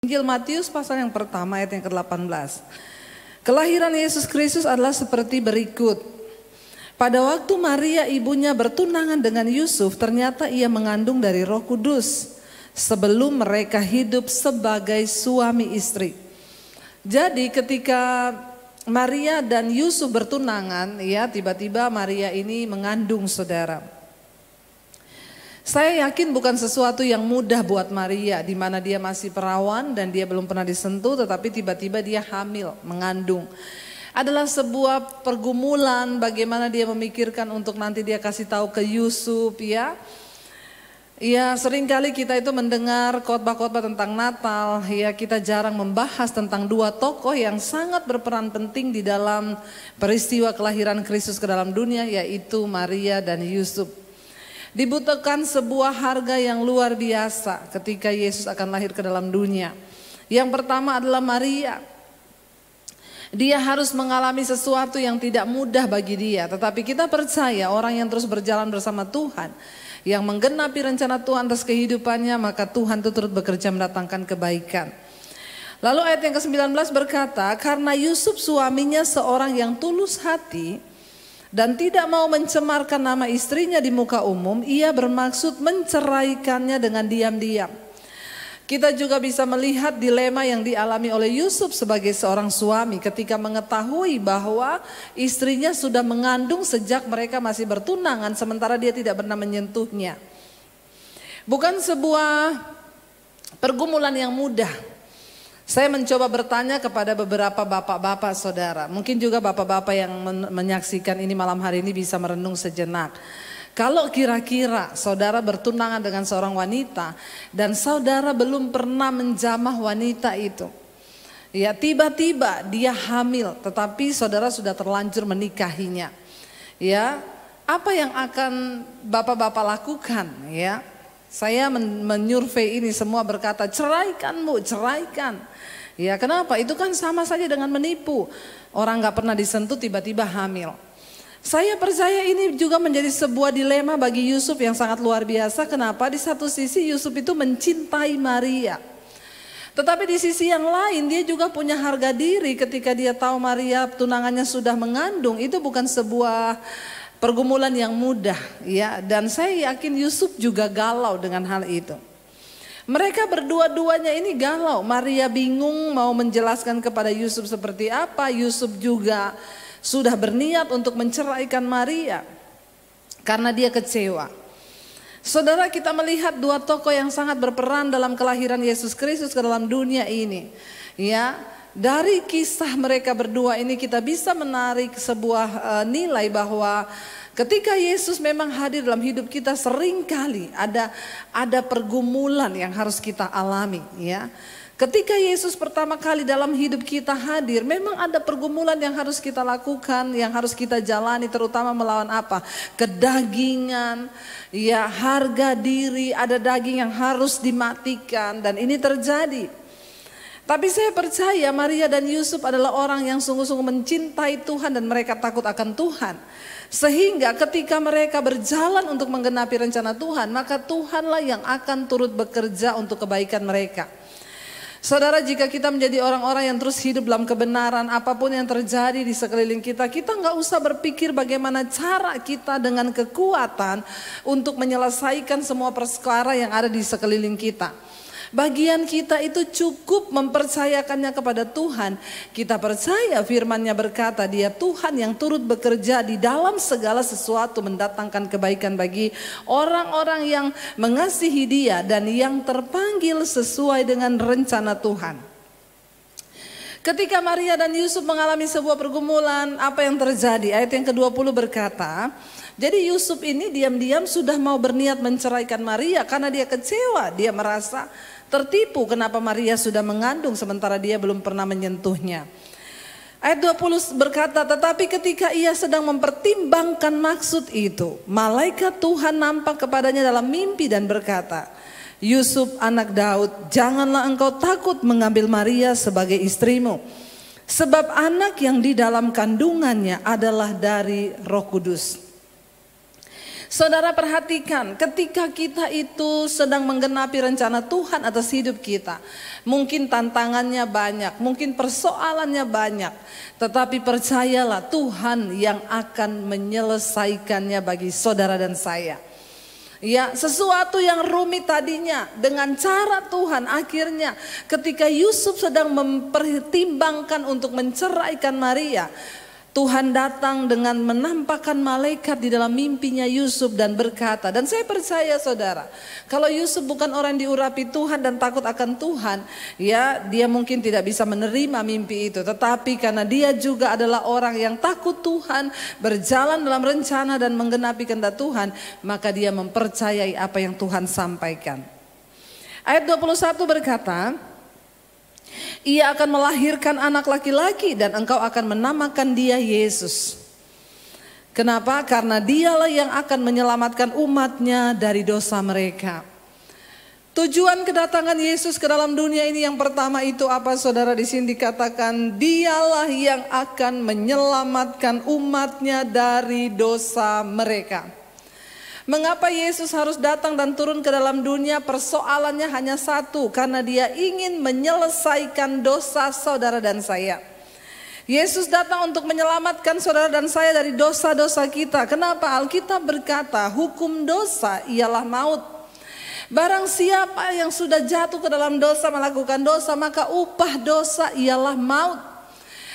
Injil Matius pasal yang pertama ayat yang ke-18. Kelahiran Yesus Kristus adalah seperti berikut. Pada waktu Maria ibunya bertunangan dengan Yusuf, ternyata ia mengandung dari Roh Kudus sebelum mereka hidup sebagai suami istri. Jadi ketika Maria dan Yusuf bertunangan, ya tiba-tiba Maria ini mengandung, saudara. Saya yakin bukan sesuatu yang mudah buat Maria, di mana dia masih perawan dan dia belum pernah disentuh, tetapi tiba-tiba dia hamil, mengandung. Adalah sebuah pergumulan bagaimana dia memikirkan untuk nanti dia kasih tahu ke Yusuf, ya. Ya, seringkali kita itu mendengar khotbah-khotbah tentang Natal, ya kita jarang membahas tentang dua tokoh yang sangat berperan penting di dalam peristiwa kelahiran Kristus ke dalam dunia, yaitu Maria dan Yusuf. Dibutuhkan sebuah harga yang luar biasa ketika Yesus akan lahir ke dalam dunia. Yang pertama adalah Maria. Dia harus mengalami sesuatu yang tidak mudah bagi dia. Tetapi kita percaya orang yang terus berjalan bersama Tuhan, yang menggenapi rencana Tuhan atas kehidupannya, maka Tuhan itu turut bekerja mendatangkan kebaikan. Lalu ayat yang ke-19 berkata, karena Yusuf suaminya seorang yang tulus hati dan tidak mau mencemarkan nama istrinya di muka umum, ia bermaksud menceraikannya dengan diam-diam. Kita juga bisa melihat dilema yang dialami oleh Yusuf sebagai seorang suami ketika mengetahui bahwa istrinya sudah mengandung sejak mereka masih bertunangan sementara dia tidak pernah menyentuhnya. Bukan sebuah pergumulan yang mudah. Saya mencoba bertanya kepada beberapa bapak-bapak saudara, mungkin juga bapak-bapak yang menyaksikan ini malam hari ini bisa merenung sejenak. Kalau kira-kira saudara bertunangan dengan seorang wanita dan saudara belum pernah menjamah wanita itu, ya tiba-tiba dia hamil, tetapi saudara sudah terlanjur menikahinya, ya apa yang akan bapak-bapak lakukan? Ya, saya menyurvei ini semua berkata ceraikan bu, ceraikan. Ya kenapa? Itu kan sama saja dengan menipu. Orang gak pernah disentuh tiba-tiba hamil. Saya percaya ini juga menjadi sebuah dilema bagi Yusuf yang sangat luar biasa. Kenapa? Di satu sisi Yusuf itu mencintai Maria. Tetapi di sisi yang lain dia juga punya harga diri ketika dia tahu Maria tunangannya sudah mengandung. Itu bukan sebuah pergumulan yang mudah, ya. Dan saya yakin Yusuf juga galau dengan hal itu. Mereka berdua-duanya ini galau. Maria bingung mau menjelaskan kepada Yusuf seperti apa. Yusuf juga sudah berniat untuk menceraikan Maria karena dia kecewa. Saudara, kita melihat dua tokoh yang sangat berperan dalam kelahiran Yesus Kristus ke dalam dunia ini. Ya, dari kisah mereka berdua ini kita bisa menarik sebuah nilai bahwa ketika Yesus memang hadir dalam hidup kita, seringkali ada pergumulan yang harus kita alami, ya. Ketika Yesus pertama kali dalam hidup kita hadir, memang ada pergumulan yang harus kita lakukan, yang harus kita jalani, terutama melawan apa? Kedagingan, ya, harga diri, ada daging yang harus dimatikan, dan ini terjadi. Tapi saya percaya Maria dan Yusuf adalah orang yang sungguh-sungguh mencintai Tuhan dan mereka takut akan Tuhan. Sehingga ketika mereka berjalan untuk menggenapi rencana Tuhan, maka Tuhanlah yang akan turut bekerja untuk kebaikan mereka. Saudara, jika kita menjadi orang-orang yang terus hidup dalam kebenaran, apapun yang terjadi di sekeliling kita, kita nggak usah berpikir bagaimana cara kita dengan kekuatan untuk menyelesaikan semua perkara yang ada di sekeliling kita. Bagian kita itu cukup mempercayakannya kepada Tuhan. Kita percaya firman-Nya berkata dia Tuhan yang turut bekerja di dalam segala sesuatu mendatangkan kebaikan bagi orang-orang yang mengasihi Dia dan yang terpanggil sesuai dengan rencana Tuhan. Ketika Maria dan Yusuf mengalami sebuah pergumulan, apa yang terjadi? Ayat yang ke-20 berkata, jadi Yusuf ini diam-diam sudah mau berniat menceraikan Maria karena dia kecewa, dia merasa tertipu kenapa Maria sudah mengandung sementara dia belum pernah menyentuhnya. Ayat 20 berkata, tetapi ketika ia sedang mempertimbangkan maksud itu, malaikat Tuhan nampak kepadanya dalam mimpi dan berkata, Yusuf anak Daud, janganlah engkau takut mengambil Maria sebagai istrimu, sebab anak yang di dalam kandungannya adalah dari Roh Kudus. Saudara perhatikan, ketika kita itu sedang menggenapi rencana Tuhan atas hidup kita, mungkin tantangannya banyak, mungkin persoalannya banyak, tetapi percayalah Tuhan yang akan menyelesaikannya bagi saudara dan saya. Ya, sesuatu yang rumit tadinya dengan cara Tuhan, akhirnya ketika Yusuf sedang mempertimbangkan untuk menceraikan Maria, Tuhan datang dengan menampakkan malaikat di dalam mimpinya Yusuf dan berkata, dan saya percaya saudara, kalau Yusuf bukan orang yang diurapi Tuhan dan takut akan Tuhan, ya dia mungkin tidak bisa menerima mimpi itu. Tetapi karena dia juga adalah orang yang takut Tuhan, berjalan dalam rencana dan menggenapi kehendak Tuhan, maka dia mempercayai apa yang Tuhan sampaikan. Ayat 21 berkata, ia akan melahirkan anak laki-laki dan engkau akan menamakan dia Yesus. Kenapa? Karena dialah yang akan menyelamatkan umatnya dari dosa mereka. Tujuan kedatangan Yesus ke dalam dunia ini yang pertama itu apa saudara? Di sini dikatakan dialah yang akan menyelamatkan umatnya dari dosa mereka. Mengapa Yesus harus datang dan turun ke dalam dunia? Persoalannya hanya satu, karena dia ingin menyelesaikan dosa saudara dan saya. Yesus datang untuk menyelamatkan saudara dan saya dari dosa-dosa kita. Kenapa? Alkitab berkata hukum dosa ialah maut. Barang siapa yang sudah jatuh ke dalam dosa, melakukan dosa, maka upah dosa ialah maut.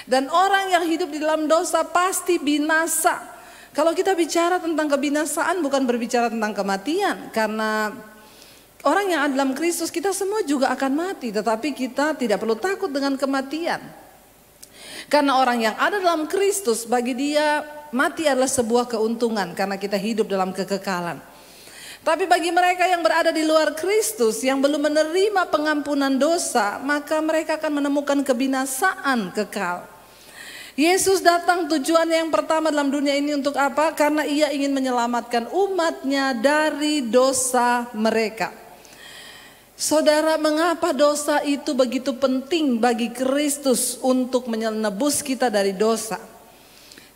Dan orang yang hidup di dalam dosa pasti binasa. Kalau kita bicara tentang kebinasaan bukan berbicara tentang kematian. Karena orang yang ada dalam Kristus kita semua juga akan mati. Tetapi kita tidak perlu takut dengan kematian. Karena orang yang ada dalam Kristus bagi dia mati adalah sebuah keuntungan. Karena kita hidup dalam kekekalan. Tapi bagi mereka yang berada di luar Kristus yang belum menerima pengampunan dosa, maka mereka akan menemukan kebinasaan kekal. Yesus datang tujuannya yang pertama dalam dunia ini untuk apa? Karena ia ingin menyelamatkan umatnya dari dosa mereka. Saudara, mengapa dosa itu begitu penting bagi Kristus untuk menebus kita dari dosa?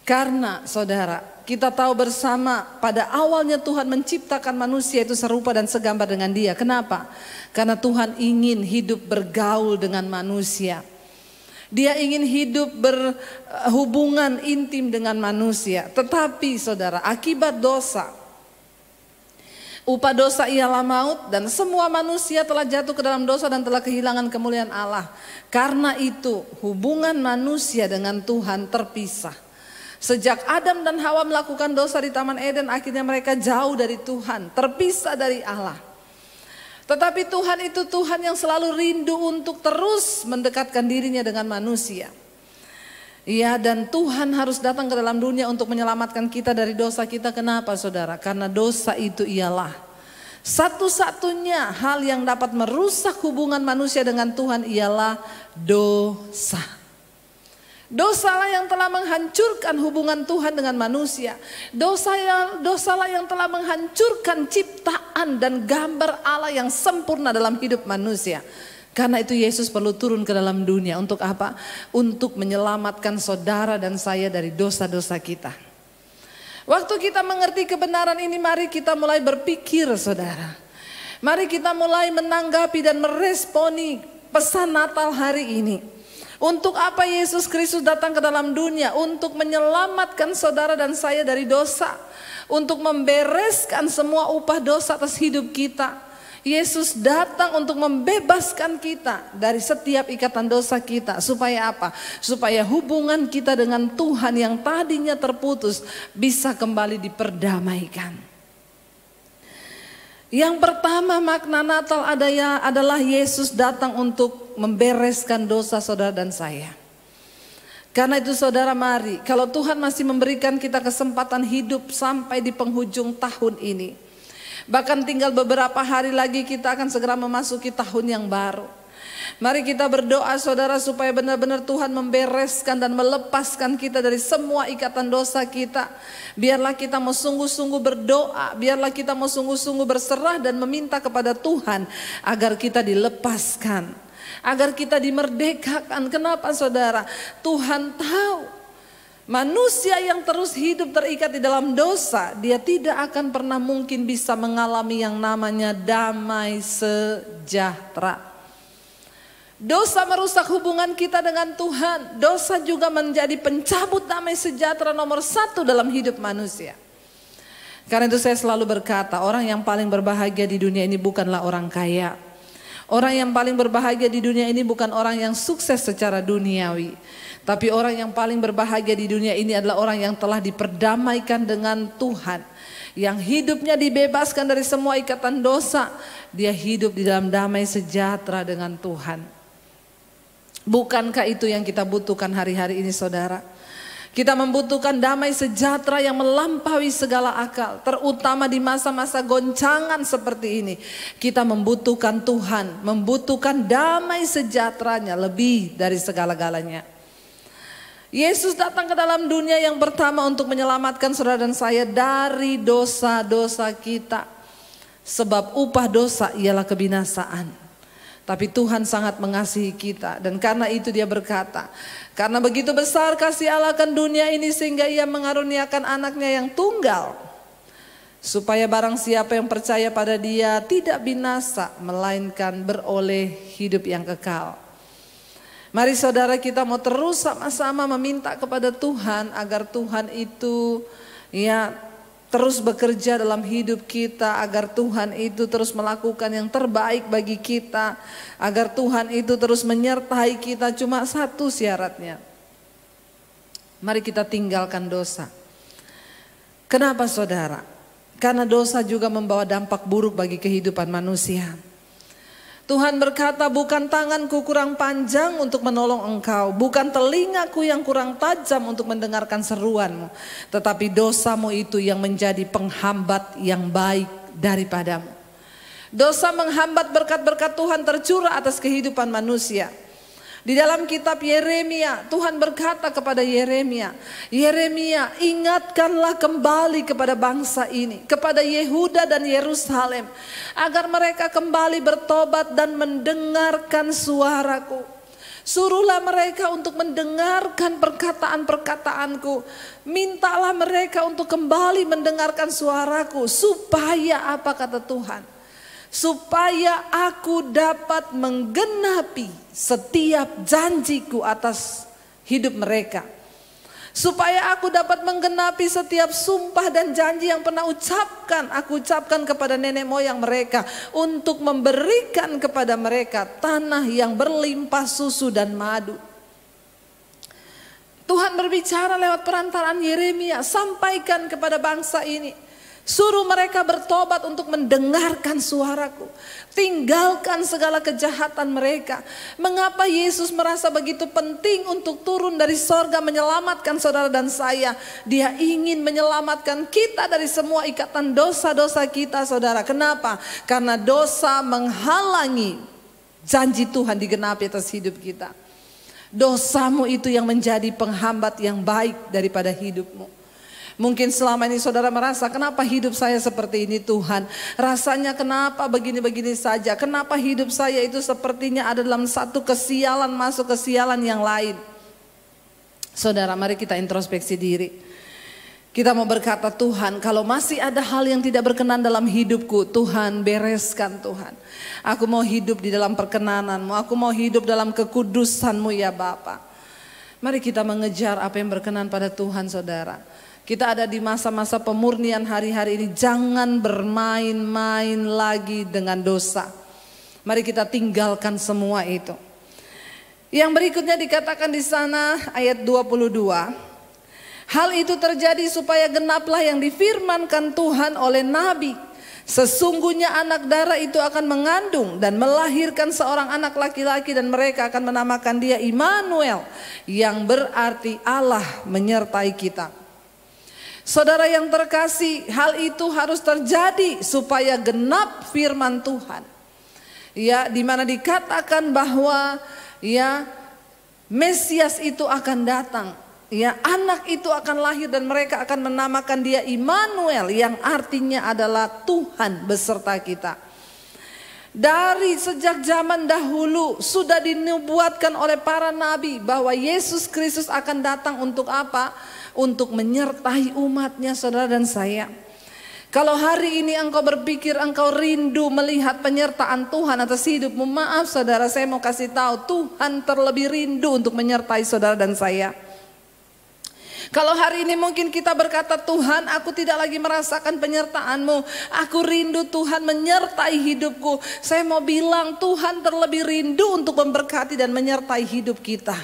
Karena saudara, kita tahu bersama pada awalnya Tuhan menciptakan manusia itu serupa dan segambar dengan dia. Kenapa? Karena Tuhan ingin hidup bergaul dengan manusia. Dia ingin hidup berhubungan intim dengan manusia. Tetapi saudara, akibat dosa, upah dosa ialah maut, dan semua manusia telah jatuh ke dalam dosa dan telah kehilangan kemuliaan Allah. Karena itu hubungan manusia dengan Tuhan terpisah. Sejak Adam dan Hawa melakukan dosa di Taman Eden, akhirnya mereka jauh dari Tuhan, terpisah dari Allah. Tetapi Tuhan itu Tuhan yang selalu rindu untuk terus mendekatkan dirinya dengan manusia. Ya, dan Tuhan harus datang ke dalam dunia untuk menyelamatkan kita dari dosa kita. Kenapa saudara? Karena dosa itu ialah satu-satunya hal yang dapat merusak hubungan manusia dengan Tuhan ialah dosa. Dosalah yang telah menghancurkan hubungan Tuhan dengan manusia. Dosalah yang telah menghancurkan ciptaan dan gambar Allah yang sempurna dalam hidup manusia. Karena itu Yesus perlu turun ke dalam dunia. Untuk apa? Untuk menyelamatkan saudara dan saya dari dosa-dosa kita. Waktu kita mengerti kebenaran ini, mari kita mulai berpikir saudara. Mari kita mulai menanggapi dan meresponi pesan Natal hari ini. Untuk apa Yesus Kristus datang ke dalam dunia? Untuk menyelamatkan saudara dan saya dari dosa. Untuk membereskan semua upah dosa atas hidup kita. Yesus datang untuk membebaskan kita dari setiap ikatan dosa kita. Supaya apa? Supaya hubungan kita dengan Tuhan yang tadinya terputus bisa kembali diperdamaikan. Yang pertama makna Natal adalah Yesus datang untuk membereskan dosa saudara dan saya. Karena itu saudara, mari, kalau Tuhan masih memberikan kita kesempatan hidup sampai di penghujung tahun ini, bahkan tinggal beberapa hari lagi kita akan segera memasuki tahun yang baru. Mari kita berdoa saudara supaya benar-benar Tuhan membereskan dan melepaskan kita dari semua ikatan dosa kita. Biarlah kita mau sungguh-sungguh berdoa, biarlah kita mau sungguh-sungguh berserah dan meminta kepada Tuhan agar kita dilepaskan, agar kita dimerdekakan. Kenapa saudara? Tuhan tahu Manusia yang terus hidup terikat di dalam dosa, dia tidak akan pernah mungkin bisa mengalami yang namanya damai sejahtera. Dosa merusak hubungan kita dengan Tuhan. Dosa juga menjadi pencabut damai sejahtera nomor 1 dalam hidup manusia. Karena itu saya selalu berkata, orang yang paling berbahagia di dunia ini bukanlah orang kaya. Orang yang paling berbahagia di dunia ini bukan orang yang sukses secara duniawi. Tapi orang yang paling berbahagia di dunia ini adalah orang yang telah diperdamaikan dengan Tuhan. Yang hidupnya dibebaskan dari semua ikatan dosa. Dia hidup di dalam damai sejahtera dengan Tuhan. Bukankah itu yang kita butuhkan hari-hari ini, saudara? Kita membutuhkan damai sejahtera yang melampaui segala akal. Terutama di masa-masa goncangan seperti ini. Kita membutuhkan Tuhan, membutuhkan damai sejahteranya lebih dari segala-galanya. Yesus datang ke dalam dunia yang pertama untuk menyelamatkan saudara dan saya dari dosa-dosa kita. Sebab upah dosa ialah kebinasaan. Tapi Tuhan sangat mengasihi kita, dan karena itu dia berkata, karena begitu besar kasih Allah akan dunia ini sehingga ia mengaruniakan anaknya yang tunggal, supaya barang siapa yang percaya pada dia tidak binasa, melainkan beroleh hidup yang kekal. Mari saudara, kita mau terus sama-sama meminta kepada Tuhan agar Tuhan itu terus bekerja dalam hidup kita, agar Tuhan itu terus melakukan yang terbaik bagi kita, agar Tuhan itu terus menyertai kita. Cuma satu syaratnya, mari kita tinggalkan dosa. Kenapa saudara? Karena dosa juga membawa dampak buruk bagi kehidupan manusia. Tuhan berkata, bukan tanganku kurang panjang untuk menolong engkau, bukan telingaku yang kurang tajam untuk mendengarkan seruanmu, tetapi dosamu itu yang menjadi penghambat yang baik daripadamu. Dosa menghambat berkat-berkat Tuhan tercurah atas kehidupan manusia. Di dalam kitab Yeremia, Tuhan berkata kepada Yeremia, Yeremia, ingatkanlah kembali kepada bangsa ini, kepada Yehuda dan Yerusalem, agar mereka kembali bertobat dan mendengarkan suaraku. Suruhlah mereka untuk mendengarkan perkataan-perkataanku. Mintalah mereka untuk kembali mendengarkan suaraku. Supaya apa kata Tuhan? Supaya aku dapat menggenapi setiap janjiku atas hidup mereka. Supaya aku dapat menggenapi setiap sumpah dan janji yang pernah aku ucapkan kepada nenek moyang mereka, untuk memberikan kepada mereka tanah yang berlimpah susu dan madu. Tuhan berbicara lewat perantaraan Yeremia, sampaikan kepada bangsa ini. Suruh mereka bertobat untuk mendengarkan suaraku. Tinggalkan segala kejahatan mereka. Mengapa Yesus merasa begitu penting untuk turun dari sorga menyelamatkan saudara dan saya? Dia ingin menyelamatkan kita dari semua ikatan dosa-dosa kita, saudara. Kenapa? Karena dosa menghalangi janji Tuhan digenapi atas hidup kita. Dosamu itu yang menjadi penghambat yang baik daripada hidupmu. Mungkin selama ini saudara merasa, kenapa hidup saya seperti ini Tuhan? Rasanya kenapa begini-begini saja? Kenapa hidup saya itu sepertinya ada dalam satu kesialan masuk kesialan yang lain? Saudara, mari kita introspeksi diri. Kita mau berkata, Tuhan, kalau masih ada hal yang tidak berkenan dalam hidupku, Tuhan bereskan Tuhan. Aku mau hidup di dalam perkenanan-Mu, aku mau hidup dalam kekudusan-Mu ya Bapa. Mari kita mengejar apa yang berkenan pada Tuhan, saudara. Kita ada di masa-masa pemurnian hari-hari ini. Jangan bermain-main lagi dengan dosa. Mari kita tinggalkan semua itu. Yang berikutnya dikatakan di sana ayat 22. Hal itu terjadi supaya genaplah yang difirmankan Tuhan oleh Nabi. Sesungguhnya anak darah itu akan mengandung dan melahirkan seorang anak laki-laki, dan mereka akan menamakan dia Immanuel, yang berarti Allah menyertai kita. Saudara yang terkasih, hal itu harus terjadi supaya genap firman Tuhan. Ya, di mana dikatakan bahwa Mesias itu akan datang. Ya, anak itu akan lahir dan mereka akan menamakan dia Immanuel, yang artinya adalah Tuhan beserta kita. Dari sejak zaman dahulu sudah dinubuatkan oleh para nabi bahwa Yesus Kristus akan datang untuk apa? Untuk menyertai umatnya, saudara dan saya. Kalau hari ini engkau berpikir engkau rindu melihat penyertaan Tuhan atas hidupmu, maaf saudara, saya mau kasih tahu, Tuhan terlebih rindu untuk menyertai saudara dan saya. Kalau hari ini mungkin kita berkata, Tuhan, aku tidak lagi merasakan penyertaan-Mu. Aku rindu Tuhan menyertai hidupku. Saya mau bilang Tuhan terlebih rindu untuk memberkati dan menyertai hidup kita.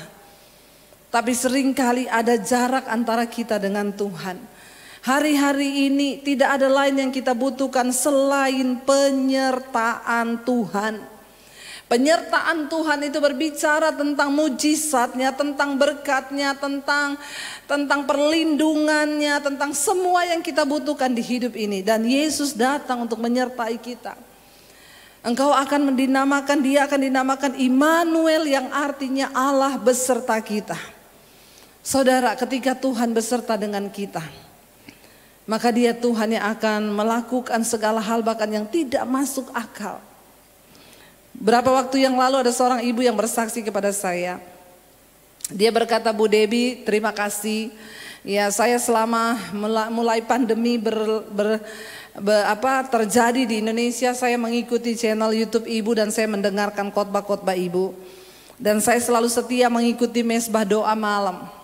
Tapi seringkali ada jarak antara kita dengan Tuhan. Hari-hari ini tidak ada lain yang kita butuhkan selain penyertaan Tuhan. Penyertaan Tuhan itu berbicara tentang mujizatnya, tentang berkatnya, tentang perlindungannya, tentang semua yang kita butuhkan di hidup ini. Dan Yesus datang untuk menyertai kita. Engkau akan dinamakan, dia akan dinamakan Immanuel, yang artinya Allah beserta kita. Saudara, ketika Tuhan beserta dengan kita, maka dia Tuhan yang akan melakukan segala hal bahkan yang tidak masuk akal. Berapa waktu yang lalu ada seorang ibu yang bersaksi kepada saya. Dia berkata, Bu Debbie, terima kasih. Ya, saya selama mulai pandemi terjadi di Indonesia, saya mengikuti channel YouTube Ibu dan saya mendengarkan khotbah-khotbah Ibu. Dan saya selalu setia mengikuti mesbah doa malam.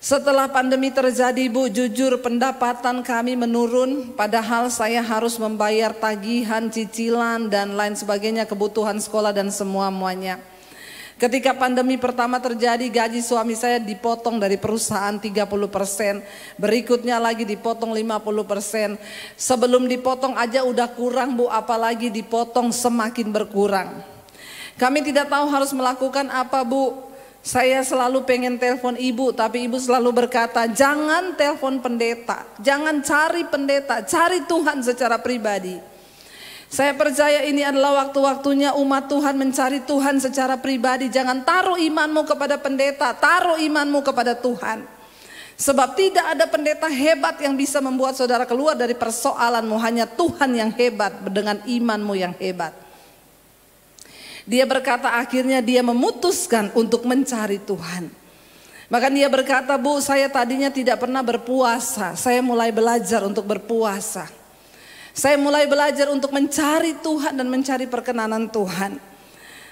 Setelah pandemi terjadi, Bu, jujur pendapatan kami menurun, padahal saya harus membayar tagihan, cicilan dan lain sebagainya, kebutuhan sekolah dan semuanya. Ketika pandemi pertama terjadi, gaji suami saya dipotong dari perusahaan 30%, berikutnya lagi dipotong 50%. Sebelum dipotong aja udah kurang, Bu, apalagi dipotong semakin berkurang. Kami tidak tahu harus melakukan apa, Bu. Saya selalu pengen telepon ibu, tapi ibu selalu berkata, jangan telepon pendeta, jangan cari pendeta, cari Tuhan secara pribadi. Saya percaya ini adalah waktu-waktunya umat Tuhan mencari Tuhan secara pribadi. Jangan taruh imanmu kepada pendeta, taruh imanmu kepada Tuhan. Sebab tidak ada pendeta hebat yang bisa membuat saudara keluar dari persoalanmu, hanya Tuhan yang hebat dengan imanmu yang hebat. Dia berkata akhirnya dia memutuskan untuk mencari Tuhan. Maka dia berkata, Bu, saya tadinya tidak pernah berpuasa. Saya mulai belajar untuk berpuasa. Saya mulai belajar untuk mencari Tuhan dan mencari perkenanan Tuhan.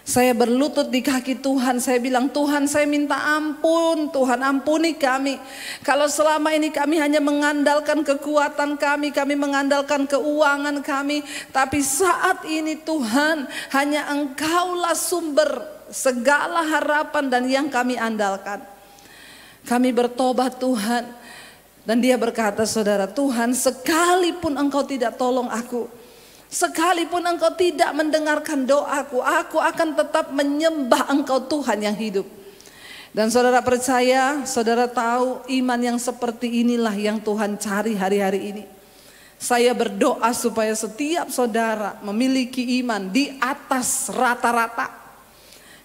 Saya berlutut di kaki Tuhan, saya bilang, Tuhan, saya minta ampun, Tuhan ampuni kami. Kalau selama ini kami hanya mengandalkan kekuatan kami mengandalkan keuangan kami. Tapi saat ini Tuhan, hanya Engkaulah sumber segala harapan dan yang kami andalkan. Kami bertobat Tuhan. Dan dia berkata, saudara, Tuhan, sekalipun Engkau tidak tolong aku, sekalipun Engkau tidak mendengarkan doaku, aku akan tetap menyembah Engkau Tuhan yang hidup. Dan saudara percaya, saudara tahu iman yang seperti inilah yang Tuhan cari hari-hari ini. Saya berdoa supaya setiap saudara memiliki iman di atas rata-rata.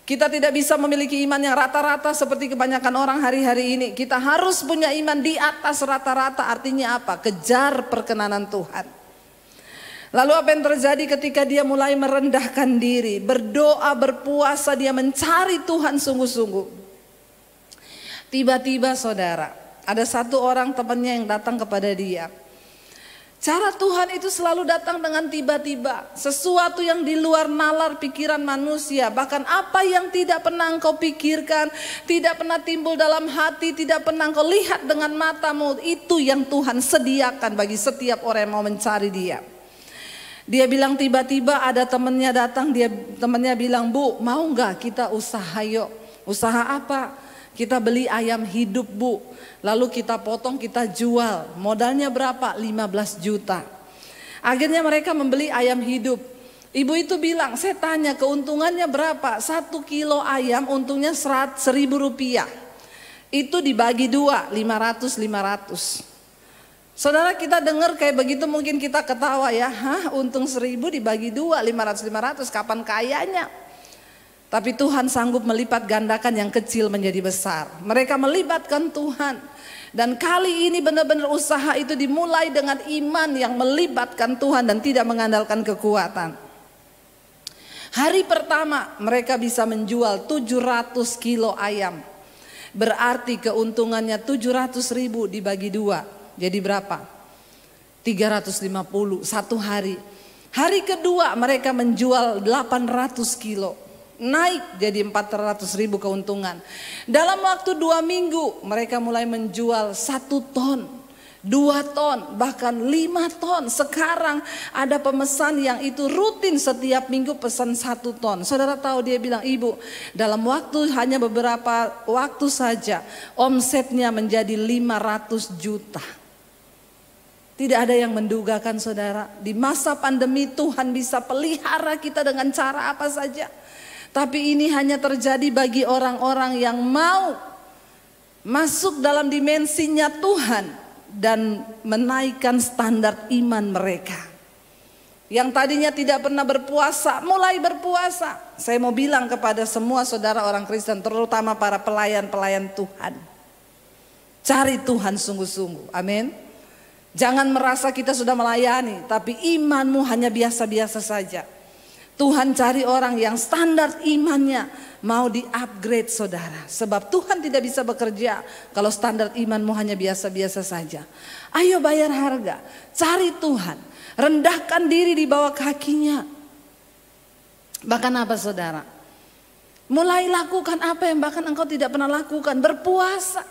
Kita tidak bisa memiliki iman yang rata-rata seperti kebanyakan orang hari-hari ini. Kita harus punya iman di atas rata-rata, artinya apa? Kejar perkenanan Tuhan. Lalu apa yang terjadi ketika dia mulai merendahkan diri, berdoa, berpuasa, dia mencari Tuhan sungguh-sungguh. Tiba-tiba saudara, ada satu orang temannya yang datang kepada dia. Cara Tuhan itu selalu datang dengan tiba-tiba. Sesuatu yang di luar nalar pikiran manusia. Bahkan apa yang tidak pernah engkau pikirkan, tidak pernah timbul dalam hati, tidak pernah engkau lihat dengan matamu, itu yang Tuhan sediakan bagi setiap orang yang mau mencari dia. Dia bilang tiba-tiba ada temannya datang, temannya bilang, Bu, mau gak kita usaha yuk? Usaha apa? Kita beli ayam hidup, Bu. Lalu kita potong, kita jual. Modalnya berapa? 15 juta. Akhirnya mereka membeli ayam hidup. Ibu itu bilang, saya tanya keuntungannya berapa? 1 kilo ayam untungnya 1.000 rupiah. Itu dibagi 2, 500. Saudara, kita dengar kayak begitu mungkin kita ketawa ya. Hah, untung 1.000 dibagi 2, 500, kapan kayanya? Tapi Tuhan sanggup melipat gandakan yang kecil menjadi besar. Mereka melibatkan Tuhan. Dan kali ini benar-benar usaha itu dimulai dengan iman yang melibatkan Tuhan dan tidak mengandalkan kekuatan. Hari pertama mereka bisa menjual 700 kilo ayam. Berarti keuntungannya 700.000 dibagi 2. Jadi berapa? 350 satu hari. Hari kedua mereka menjual 800 kilo. Naik jadi 400.000 keuntungan. Dalam waktu 2 minggu mereka mulai menjual 1 ton. 2 ton, bahkan 5 ton. Sekarang ada pemesan yang itu rutin setiap minggu pesan 1 ton. Saudara tahu, dia bilang, ibu, dalam waktu hanya beberapa waktu saja omsetnya menjadi 500 juta. Tidak ada yang mendugakan, saudara, di masa pandemi Tuhan bisa pelihara kita dengan cara apa saja. Tapi ini hanya terjadi bagi orang-orang yang mau masuk dalam dimensinya Tuhan dan menaikkan standar iman mereka. Yang tadinya tidak pernah berpuasa, mulai berpuasa. Saya mau bilang kepada semua saudara orang Kristen, terutama para pelayan-pelayan Tuhan, cari Tuhan sungguh-sungguh, amin. Jangan merasa kita sudah melayani, tapi imanmu hanya biasa-biasa saja. Tuhan cari orang yang standar imannya mau di-upgrade, saudara. Sebab Tuhan tidak bisa bekerja kalau standar imanmu hanya biasa-biasa saja. Ayo bayar harga, cari Tuhan, rendahkan diri di bawah kakinya. Bahkan apa, saudara? Mulai lakukan apa yang bahkan engkau tidak pernah lakukan, berpuasa.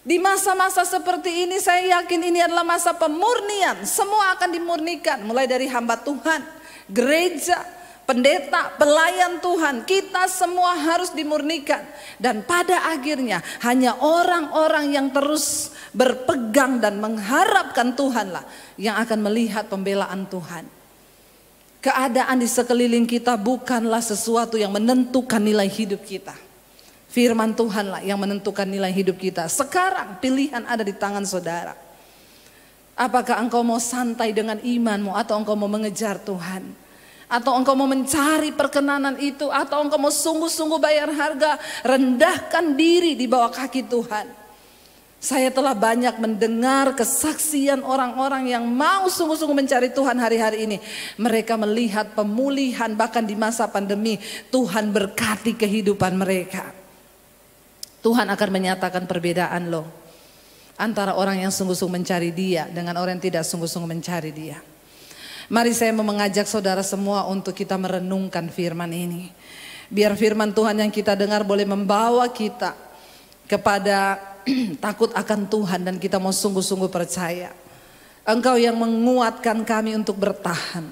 Di masa-masa seperti ini saya yakin ini adalah masa pemurnian. Semua akan dimurnikan, mulai dari hamba Tuhan, gereja, pendeta, pelayan Tuhan, kita semua harus dimurnikan. Dan pada akhirnya hanya orang-orang yang terus berpegang dan mengharapkan Tuhanlah yang akan melihat pembelaan Tuhan. Keadaan di sekeliling kita bukanlah sesuatu yang menentukan nilai hidup kita. Firman Tuhanlah yang menentukan nilai hidup kita. Sekarang pilihan ada di tangan saudara. Apakah engkau mau santai dengan imanmu, atau engkau mau mengejar Tuhan? Atau engkau mau mencari perkenanan itu, atau engkau mau sungguh-sungguh bayar harga, rendahkan diri di bawah kaki Tuhan. Saya telah banyak mendengar kesaksian orang-orang yang mau sungguh-sungguh mencari Tuhan hari-hari ini. Mereka melihat pemulihan, bahkan di masa pandemi Tuhan berkati kehidupan mereka. Tuhan akan menyatakan perbedaan loh antara orang yang sungguh-sungguh mencari Dia dengan orang yang tidak sungguh-sungguh mencari Dia. Mari saya mau mengajak saudara semua untuk kita merenungkan firman ini. Biar firman Tuhan yang kita dengar boleh membawa kita kepada takut akan Tuhan, dan kita mau sungguh-sungguh percaya. Engkau yang menguatkan kami untuk bertahan.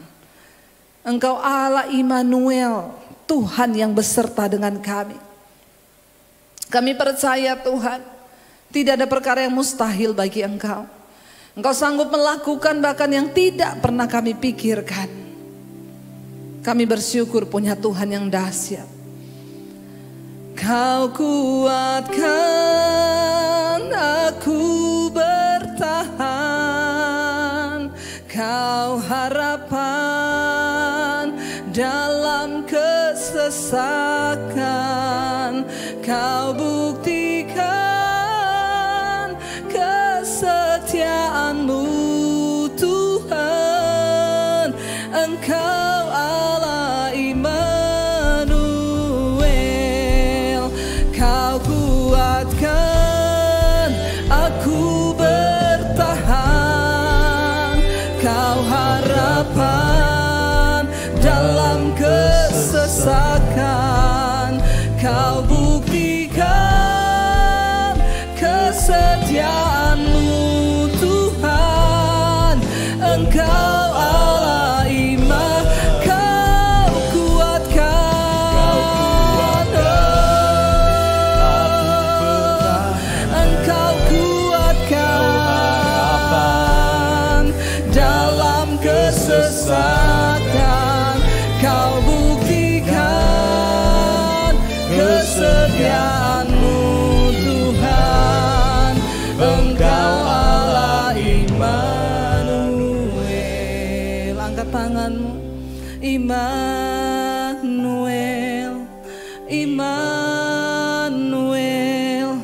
Engkau Allah Immanuel, Tuhan yang beserta dengan kami. Kami percaya Tuhan, tidak ada perkara yang mustahil bagi Engkau. Engkau sanggup melakukan bahkan yang tidak pernah kami pikirkan. Kami bersyukur punya Tuhan yang dahsyat. Kau kuatkan aku bertahan, Kau harapan dalam kesesakan. Kau buktikan kesetiaan-Mu Tuhan. Engkau Allah Immanuel. Kau kuatkan aku bertahan, Kau harapan dalam kesesakan. Kau buktikan kesetiaan-Mu Tuhan. Engkau Allah Immanuel. Kau kuatkan, Engkau kuatkan dalam kesesakan. Kau buktikan kesetiaan-Mu Tuhan. Engkau Allah Immanuel. Angkat tanganmu. Immanuel, Immanuel,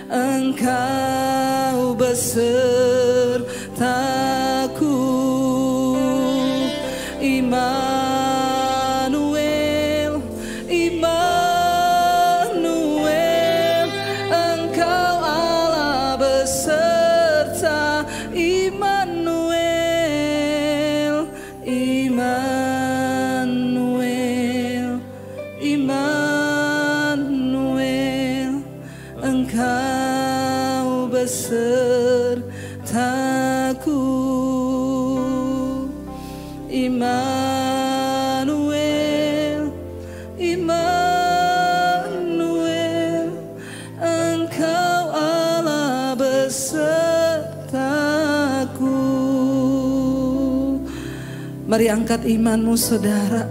Engkau besertaku. Immanuel, besertaku. Immanuel, Immanuel, Engkau Allah besertaku. Mari angkat imanmu saudara.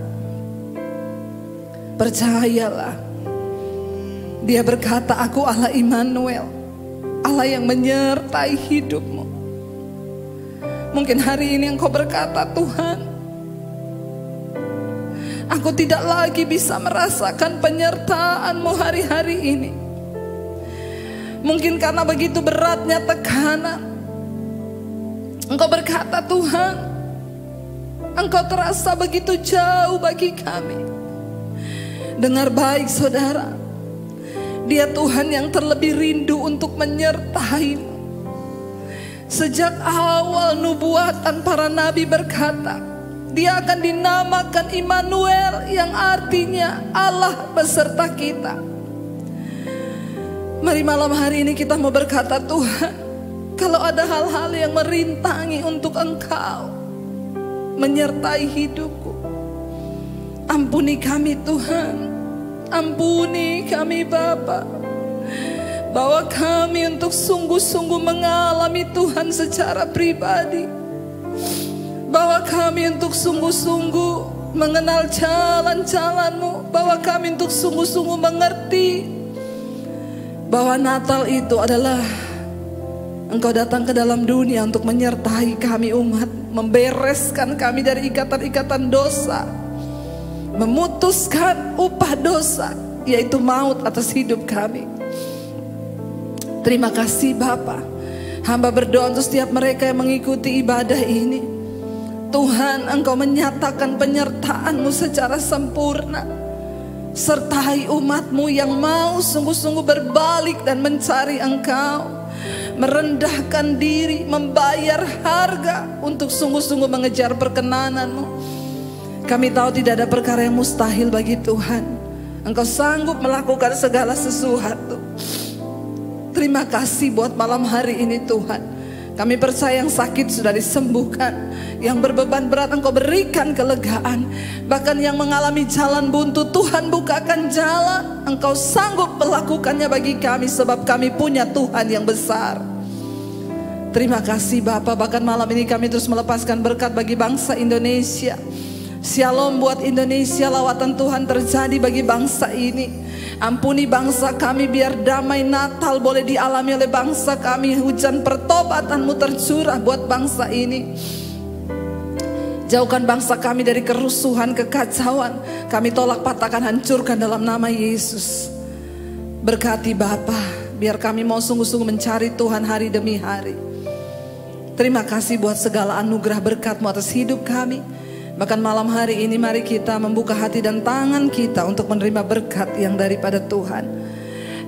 Percayalah. Dia berkata, aku Allah Immanuel, Allah yang menyertai hidupmu. Mungkin hari ini engkau berkata, Tuhan, aku tidak lagi bisa merasakan penyertaan-Mu hari-hari ini. Mungkin karena begitu beratnya tekanan. Engkau berkata, Tuhan, Engkau terasa begitu jauh bagi kami. Dengar baik saudara, Dia Tuhan yang terlebih rindu untuk menyertai-Mu. Sejak awal nubuatan para nabi berkata, Dia akan dinamakan Immanuel, yang artinya Allah beserta kita. Mari malam hari ini kita mau berkata, Tuhan, kalau ada hal-hal yang merintangi untuk Engkau menyertai hidupku, ampuni kami Tuhan. Ampuni kami Bapa. Bawa kami untuk sungguh-sungguh mengalami Tuhan secara pribadi. Bawa kami untuk sungguh-sungguh mengenal jalan-jalan-Mu. Bawa kami untuk sungguh-sungguh mengerti bahwa Natal itu adalah Engkau datang ke dalam dunia untuk menyertai kami umat, membereskan kami dari ikatan-ikatan dosa, memutuskan upah dosa, yaitu maut atas hidup kami. Terima kasih Bapa. Hamba berdoa untuk setiap mereka yang mengikuti ibadah ini. Tuhan, Engkau menyatakan penyertaan-Mu secara sempurna. Sertai umat-Mu yang mau sungguh-sungguh berbalik dan mencari Engkau, merendahkan diri, membayar harga untuk sungguh-sungguh mengejar perkenanan-Mu. Kami tahu tidak ada perkara yang mustahil bagi Tuhan. Engkau sanggup melakukan segala sesuatu. Terima kasih buat malam hari ini Tuhan. Kami percaya yang sakit sudah disembuhkan, yang berbeban berat Engkau berikan kelegaan. Bahkan yang mengalami jalan buntu, Tuhan bukakan jalan. Engkau sanggup melakukannya bagi kami, sebab kami punya Tuhan yang besar. Terima kasih Bapa. Bahkan malam ini kami terus melepaskan berkat bagi bangsa Indonesia. Shalom buat Indonesia, lawatan Tuhan terjadi bagi bangsa ini. Ampuni bangsa kami, biar damai Natal boleh dialami oleh bangsa kami. Hujan pertobatan-Mu tercurah buat bangsa ini. Jauhkan bangsa kami dari kerusuhan, kekacauan. Kami tolak, patahkan, hancurkan dalam nama Yesus. Berkati Bapa, biar kami mau sungguh-sungguh mencari Tuhan hari demi hari. Terima kasih buat segala anugerah berkat-Mu atas hidup kami. Bahkan malam hari ini mari kita membuka hati dan tangan kita untuk menerima berkat yang daripada Tuhan.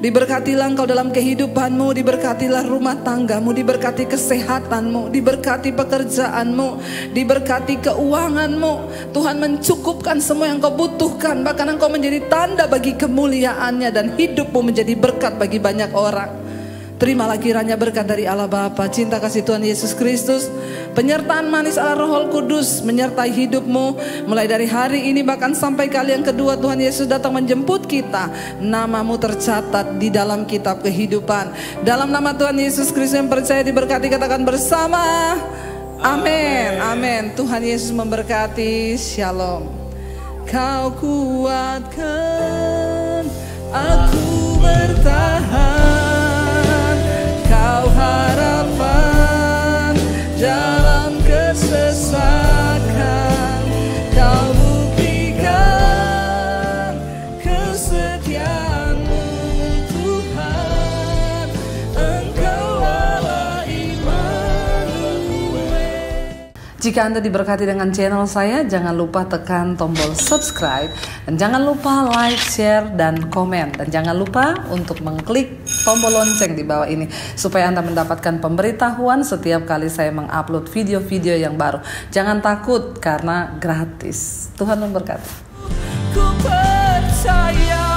Diberkatilah engkau dalam kehidupanmu, diberkatilah rumah tanggamu, diberkati kesehatanmu, diberkati pekerjaanmu, diberkati keuanganmu. Tuhan mencukupkan semua yang kau butuhkan, bahkan engkau menjadi tanda bagi kemuliaannya dan hidupmu menjadi berkat bagi banyak orang. Terimalah kiranya berkat dari Allah Bapa, cinta kasih Tuhan Yesus Kristus, penyertaan manis Allah Roh Kudus menyertai hidupmu mulai dari hari ini bahkan sampai kali yang kedua Tuhan Yesus datang menjemput kita. Namamu tercatat di dalam kitab kehidupan. Dalam nama Tuhan Yesus Kristus yang percaya diberkati, katakan bersama amin. Amin. Tuhan Yesus memberkati. Shalom. Kau kuatkan aku bertahan, Kau harapan dalam kesesakan, Kau buktikan kesetiaan-Mu Tuhan, Engkau Allah Immanuel. Jika Anda diberkati dengan channel saya, jangan lupa tekan tombol subscribe, dan jangan lupa like, share, dan komen, dan jangan lupa untuk mengklik tombol lonceng di bawah ini supaya Anda mendapatkan pemberitahuan setiap kali saya mengupload video-video yang baru. Jangan takut karena gratis. Tuhan memberkati. Ku percaya